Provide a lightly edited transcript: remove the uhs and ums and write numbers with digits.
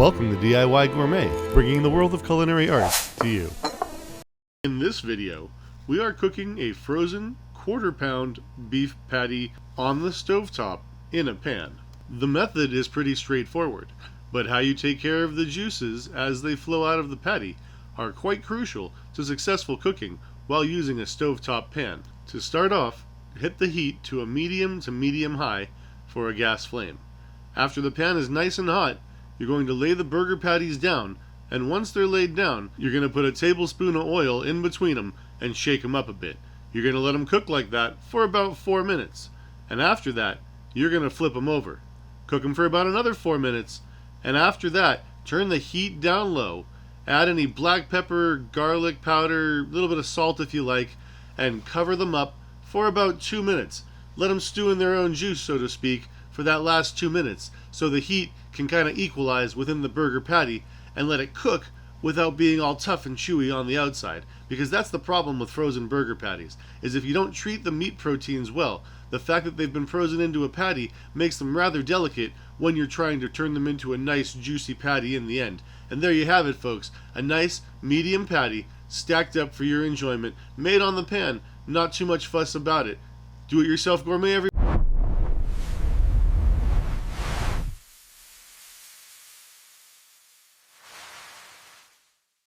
Welcome to DIY Gourmet, bringing the world of culinary art to you. In this video, we are cooking a frozen quarter-pound beef patty on the stovetop in a pan. The method is pretty straightforward, but how you take care of the juices as they flow out of the patty are quite crucial to successful cooking while using a stovetop pan. To start off, hit the heat to a medium to medium high for a gas flame. After the pan is nice and hot, you're going to lay the burger patties down, and once they're laid down, you're going to put a tablespoon of oil in between them and shake them up a bit. You're going to let them cook like that for about 4 minutes, and after that, you're going to flip them over. Cook them for about another 4 minutes, and after that, turn the heat down low, add any black pepper, garlic powder, a little bit of salt if you like, and cover them up for about 2 minutes. Let them stew in their own juice, so to speak, for that last 2 minutes, so the heat can kind of equalize within the burger patty and let it cook without being all tough and chewy on the outside. Because that's the problem with frozen burger patties, is if you don't treat the meat proteins well, the fact that they've been frozen into a patty makes them rather delicate when you're trying to turn them into a nice juicy patty in the end. And there you have it, folks, a nice medium patty stacked up for your enjoyment, made on the pan, not too much fuss about it. Do it yourself gourmet, everybody.